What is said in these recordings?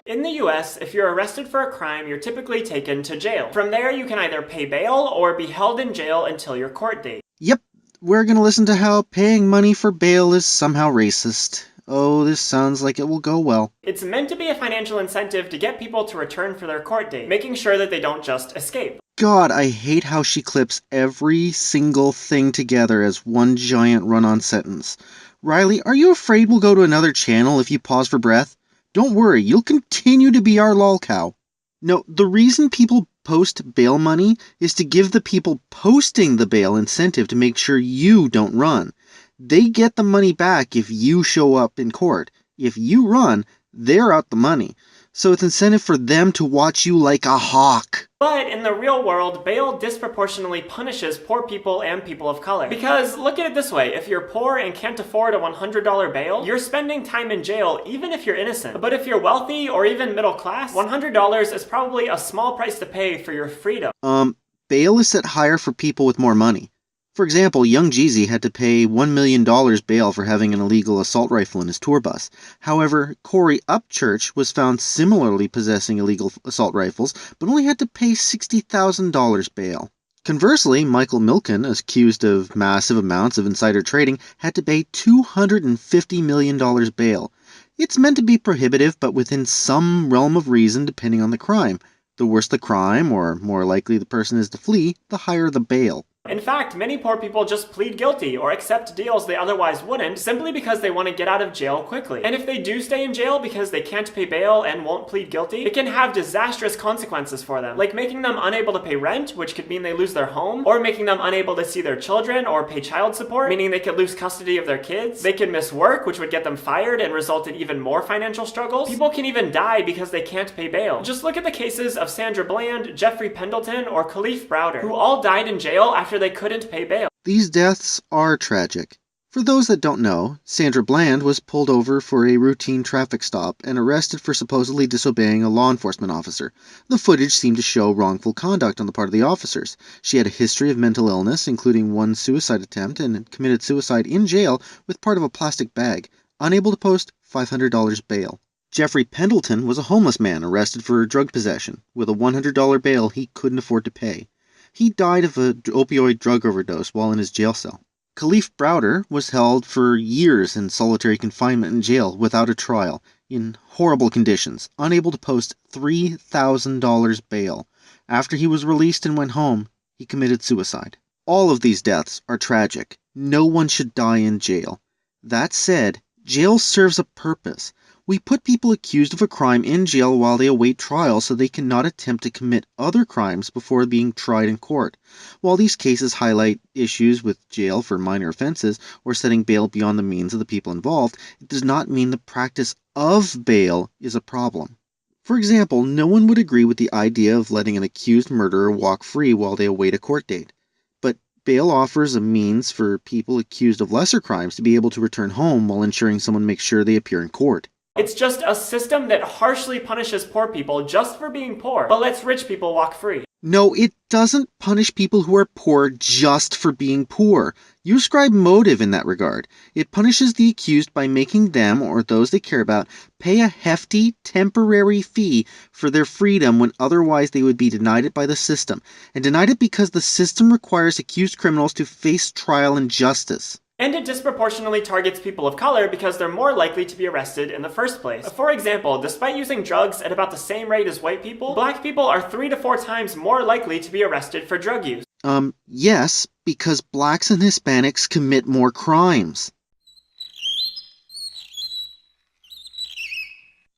In the US, if you're arrested for a crime, you're typically taken to jail. From there, you can either pay bail or be held in jail until your court date. Yep, we're gonna listen to how paying money for bail is somehow racist. Oh, this sounds like it will go well. It's meant to be a financial incentive to get people to return for their court date, making sure that they don't just escape. God, I hate how she clips every single thing together as one giant run-on sentence. Riley, are you afraid we'll go to another channel if you pause for breath? Don't worry, you'll continue to be our lol cow. No, the reason people post bail money is to give the people posting the bail incentive to make sure you don't run. They get the money back if you show up in court. If you run, they're out the money. So it's incentive for them to watch you like a hawk. But in the real world, bail disproportionately punishes poor people and people of color. Because look at it this way, if you're poor and can't afford a $100 bail, you're spending time in jail even if you're innocent. But if you're wealthy or even middle class, $100 is probably a small price to pay for your freedom. Bail is set higher for people with more money. For example, Young Jeezy had to pay $1 million bail for having an illegal assault rifle in his tour bus. However, Corey Upchurch was found similarly possessing illegal assault rifles, but only had to pay $60,000 bail. Conversely, Michael Milken, accused of massive amounts of insider trading, had to pay $250 million bail. It's meant to be prohibitive, but within some realm of reason depending on the crime. The worse the crime, or more likely the person is to flee, the higher the bail. In fact, many poor people just plead guilty or accept deals they otherwise wouldn't simply because they want to get out of jail quickly. And if they do stay in jail because they can't pay bail and won't plead guilty, it can have disastrous consequences for them, like making them unable to pay rent, which could mean they lose their home, or making them unable to see their children or pay child support, meaning they could lose custody of their kids. They could miss work, which would get them fired and result in even more financial struggles. People can even die because they can't pay bail. Just look at the cases of Sandra Bland, Jeffrey Pendleton, or Khalif Browder, who all died in jail after they couldn't pay bail. These deaths are tragic. For those that don't know, Sandra Bland was pulled over for a routine traffic stop and arrested for supposedly disobeying a law enforcement officer. The footage seemed to show wrongful conduct on the part of the officers. She had a history of mental illness, including one suicide attempt, and committed suicide in jail with part of a plastic bag, unable to post $500 bail. Jeffrey Pendleton was a homeless man arrested for drug possession, with a $100 bail he couldn't afford to pay. He died of an opioid drug overdose while in his jail cell. Khalif Browder was held for years in solitary confinement in jail without a trial, in horrible conditions, unable to post $3,000 bail. After he was released and went home, he committed suicide. All of these deaths are tragic. No one should die in jail. That said, jail serves a purpose. We put people accused of a crime in jail while they await trial so they cannot attempt to commit other crimes before being tried in court. While these cases highlight issues with jail for minor offenses or setting bail beyond the means of the people involved, it does not mean the practice of bail is a problem. For example, no one would agree with the idea of letting an accused murderer walk free while they await a court date. But bail offers a means for people accused of lesser crimes to be able to return home while ensuring someone makes sure they appear in court. It's just a system that harshly punishes poor people just for being poor, but lets rich people walk free. No, it doesn't punish people who are poor just for being poor. You ascribe motive in that regard. It punishes the accused by making them, or those they care about, pay a hefty, temporary fee for their freedom when otherwise they would be denied it by the system, and denied it because the system requires accused criminals to face trial and justice. And it disproportionately targets people of color because they're more likely to be arrested in the first place. For example, despite using drugs at about the same rate as white people, black people are 3 to 4 times more likely to be arrested for drug use. Yes, because blacks and Hispanics commit more crimes.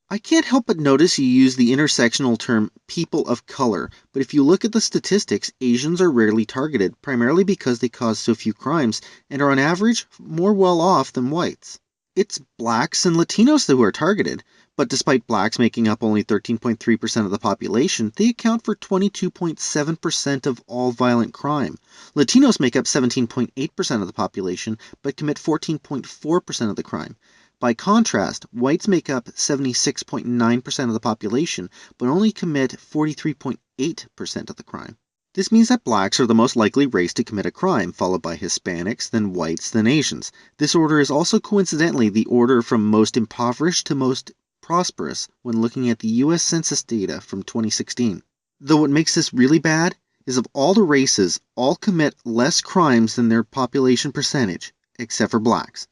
I can't help but notice you use the intersectional term people of color, but if you look at the statistics, Asians are rarely targeted, primarily because they cause so few crimes and are on average more well off than whites. It's blacks and Latinos who are targeted, but despite blacks making up only 13.3% of the population, they account for 22.7% of all violent crime. Latinos make up 17.8% of the population, but commit 14.4% of the crime. By contrast, whites make up 76.9% of the population, but only commit 43.8% of the crime. This means that blacks are the most likely race to commit a crime, followed by Hispanics, then whites, then Asians. This order is also coincidentally the order from most impoverished to most prosperous when looking at the US Census data from 2016. Though what makes this really bad is of all the races, all commit less crimes than their population percentage, except for blacks.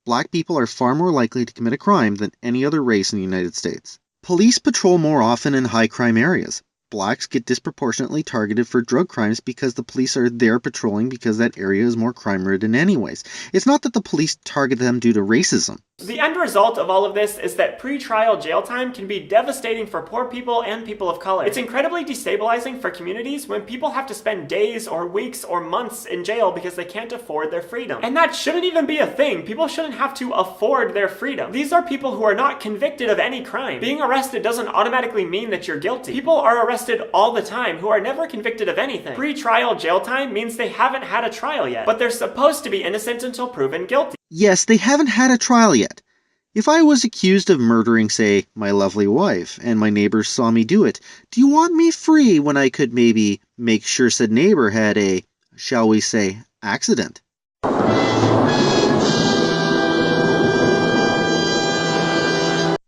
Black people are far more likely to commit a crime than any other race in the United States. Police patrol more often in high crime areas. Blacks get disproportionately targeted for drug crimes because the police are there patrolling because that area is more crime-ridden anyways. It's not that the police target them due to racism. The end result of all of this is that pre-trial jail time can be devastating for poor people and people of color. It's incredibly destabilizing for communities when people have to spend days or weeks or months in jail because they can't afford their freedom. And that shouldn't even be a thing. People shouldn't have to afford their freedom. These are people who are not convicted of any crime. Being arrested doesn't automatically mean that you're guilty. People are arrested all the time who are never convicted of anything. Pre-trial jail time means they haven't had a trial yet, but they're supposed to be innocent until proven guilty. Yes, they haven't had a trial yet. If I was accused of murdering, say, my lovely wife, and my neighbors saw me do it, do you want me free when I could maybe make sure said neighbor had a, shall we say, accident?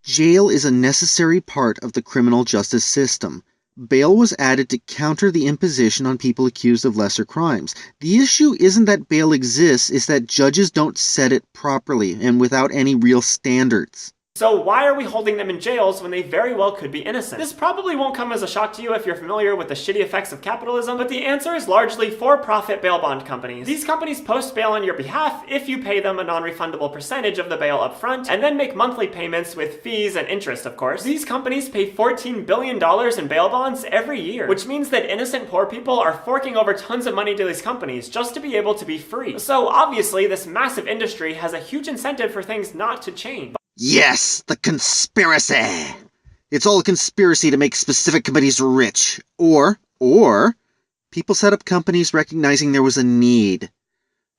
Jail is a necessary part of the criminal justice system. Bail was added to counter the imposition on people accused of lesser crimes. The issue isn't that bail exists, it's that judges don't set it properly and without any real standards. So why are we holding them in jails when they very well could be innocent? This probably won't come as a shock to you if you're familiar with the shitty effects of capitalism, but the answer is largely for-profit bail bond companies. These companies post bail on your behalf if you pay them a non-refundable percentage of the bail up front, and then make monthly payments with fees and interest, of course. These companies pay $14 billion in bail bonds every year, which means that innocent poor people are forking over tons of money to these companies just to be able to be free. So obviously, this massive industry has a huge incentive for things not to change. Yes, the conspiracy! It's all a conspiracy to make specific companies rich. Or, people set up companies recognizing there was a need.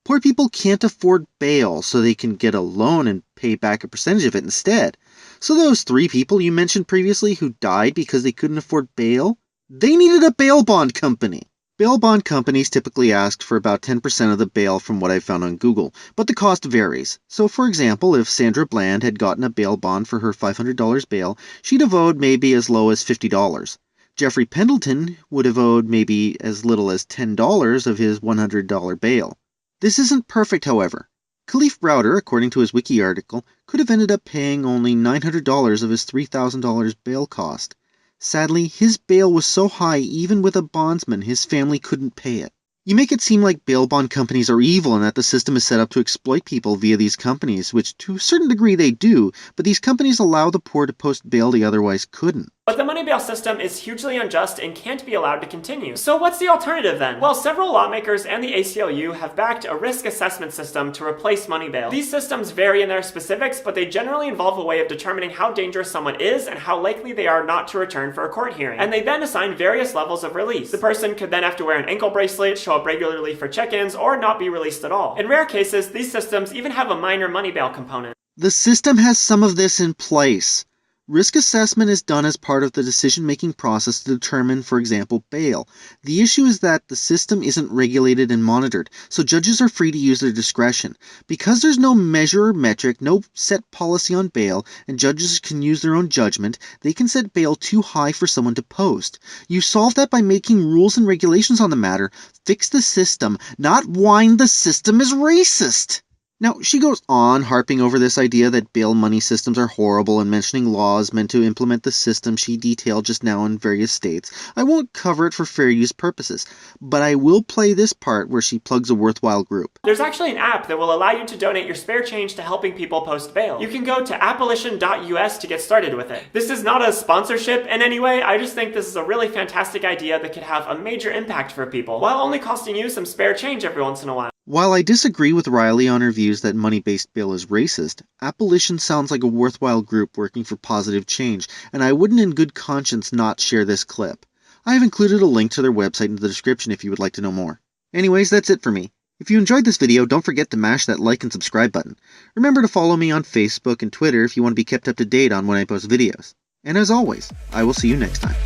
Poor people can't afford bail, so they can get a loan and pay back a percentage of it instead. So those 3 people you mentioned previously who died because they couldn't afford bail, they needed a bail bond company. Bail bond companies typically ask for about 10% of the bail from what I've found on Google, but the cost varies. So for example, if Sandra Bland had gotten a bail bond for her $500 bail, she'd have owed maybe as low as $50. Jeffrey Pendleton would have owed maybe as little as $10 of his $100 bail. This isn't perfect, however. Khalif Browder, according to his wiki article, could have ended up paying only $900 of his $3,000 bail cost. Sadly, his bail was so high even with a bondsman his family couldn't pay it. You make it seem like bail bond companies are evil and that the system is set up to exploit people via these companies, which to a certain degree they do, but these companies allow the poor to post bail they otherwise couldn't. But the money bail system is hugely unjust and can't be allowed to continue. So what's the alternative then? Well, several lawmakers and the ACLU have backed a risk assessment system to replace money bail. These systems vary in their specifics, but they generally involve a way of determining how dangerous someone is and how likely they are not to return for a court hearing. And they then assign various levels of release. The person could then have to wear an ankle bracelet, show up regularly for check-ins, or not be released at all. In rare cases, these systems even have a minor money bail component. The system has some of this in place. Risk assessment is done as part of the decision-making process to determine, for example, bail. The issue is that the system isn't regulated and monitored, so judges are free to use their discretion. Because there's no measure or metric, no set policy on bail, and judges can use their own judgment, they can set bail too high for someone to post. You solve that by making rules and regulations on the matter, fix the system, not whine the system is racist. Now, she goes on, harping over this idea that bail money systems are horrible and mentioning laws meant to implement the system she detailed just now in various states. I won't cover it for fair use purposes, but I will play this part where she plugs a worthwhile group. There's actually an app that will allow you to donate your spare change to helping people post bail. You can go to appolition.us to get started with it. This is not a sponsorship in any way, I just think this is a really fantastic idea that could have a major impact for people, while only costing you some spare change every once in a while. While I disagree with Riley on her views that money-based bail is racist, Appolition sounds like a worthwhile group working for positive change, and I wouldn't in good conscience not share this clip. I have included a link to their website in the description if you would like to know more. Anyways, that's it for me. If you enjoyed this video, don't forget to mash that like and subscribe button. Remember to follow me on Facebook and Twitter if you want to be kept up to date on when I post videos. And as always, I will see you next time.